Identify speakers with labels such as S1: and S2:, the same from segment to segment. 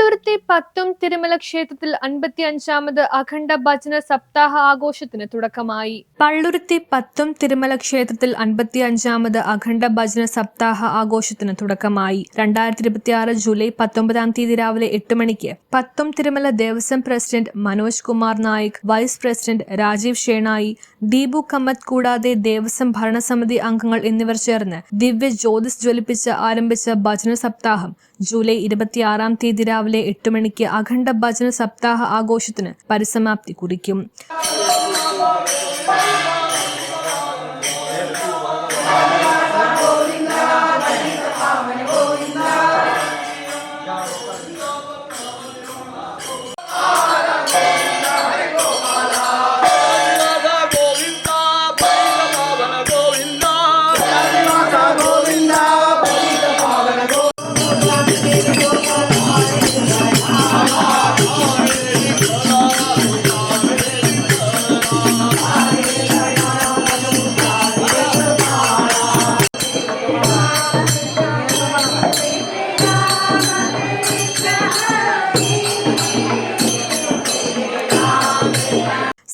S1: പള്ളുരുത്തി പത്തും തിരുമല ക്ഷേത്രത്തിൽ 55ാമത് അഖണ്ഡ ഭജന സപ്താഹ ആഘോഷത്തിന് തുടക്കമായി. പള്ളുരുത്തി പത്തും തിരുമല ക്ഷേത്രത്തിൽ 55ാമത് അഖണ്ഡ ഭജന സപ്താഹ ആഘോഷത്തിന് തുടക്കമായി. 2026 ജൂലൈ 19 രാവിലെ 8 മണിക്ക് പത്തും Tirumala Devaswom president Manoj Kumar Nayak, vice president Rajeev Shenoy, Deepu Kamath കൂടാതെ ദേവസ്വം ഭരണസമിതി അംഗങ്ങൾ എന്നിവർ ചേർന്ന് ദിവ്യ ജ്യോതിസ് ജ്വലിപ്പിച്ച് ആരംഭിച്ച ഭജന സപ്താഹം ജൂലൈ 26 രാവിലെ 8 മണിക്ക് അഖണ്ഡ ഭജന സപ്താഹ ആഘോഷത്തിന് പരിസമാപ്തി കുറിക്കും.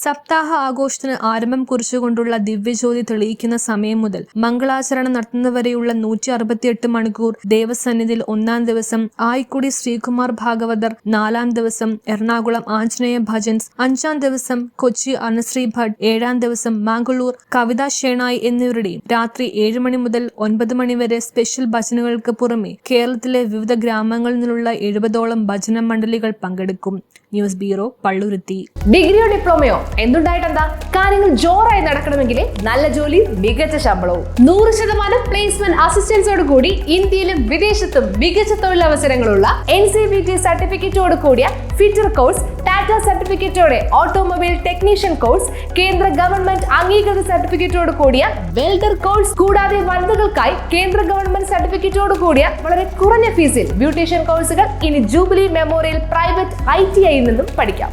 S1: സപ്താഹ ആഘോഷത്തിന് ആരംഭം കുറിച്ചുകൊണ്ടുള്ള ദിവ്യജ്യോതി തെളിയിക്കുന്ന സമയം മുതൽ മംഗളാചരണം നടത്തുന്നവരെയുള്ള 168 മണിക്കൂർ ദേവസന്നിധിയിൽ 1-ാം ദിവസം ആയിക്കുടി ശ്രീകുമാർ ഭാഗവതർ, 4-ാം ദിവസം എറണാകുളം ആഞ്ജനേയ ഭജൻസ്, 5-ാം ദിവസം കൊച്ചി അനുശ്രീ ഭട്ട്, 7-ാം ദിവസം മാംഗളൂർ കവിതാ ഷേണായി എന്നിവരുടെയും രാത്രി 7 മണി മുതൽ 9 മണി വരെ സ്പെഷ്യൽ ഭജനകൾക്ക് പുറമെ കേരളത്തിലെ വിവിധ ഗ്രാമങ്ങളിൽ നിന്നുള്ള 70ഓളം ഭജന മണ്ഡലികൾ പങ്കെടുക്കും. News bureau, Palluruthy.
S2: ഡിഗ്രിയോ ഡിപ്ലോമയോ എന്തുണ്ടായിട്ടെന്താ? കാര്യങ്ങൾ ജോറായി നടക്കണമെങ്കിൽ നല്ല ജോലി, മികച്ച ശമ്പളവും 100% പ്ലേസ്മെന്റ് അസിസ്റ്റൻസോട് കൂടി ഇന്ത്യയിലും വിദേശത്തും മികച്ച തൊഴിലവസരങ്ങളുള്ള NCVT സർട്ടിഫിക്കറ്റോട് കൂടിയ ഫിറ്റർ കോഴ്സ്, ടാറ്റ സർട്ടിഫിക്കറ്റോടെ ഓട്ടോമൊബൈൽ ടെക്നീഷ്യൻ കോഴ്സ്, കേന്ദ്ര ഗവൺമെന്റ് അംഗീകൃത സർട്ടിഫിക്കറ്റോട് കൂടിയ വെൽഡർ കോഴ്സ്, കൂടാതെ വനിതകൾക്കായി കേന്ദ്ര ഗവൺമെന്റ് സർട്ടിഫിക്കറ്റോട് കൂടിയ വളരെ കുറഞ്ഞ ഫീസിൽ ബ്യൂട്ടീഷ്യൻ കോഴ്സുകൾ ഇനി ജൂബിലി മെമ്മോറിയൽ പ്രൈവറ്റ് ITI നിന്നും പഠിക്കാം.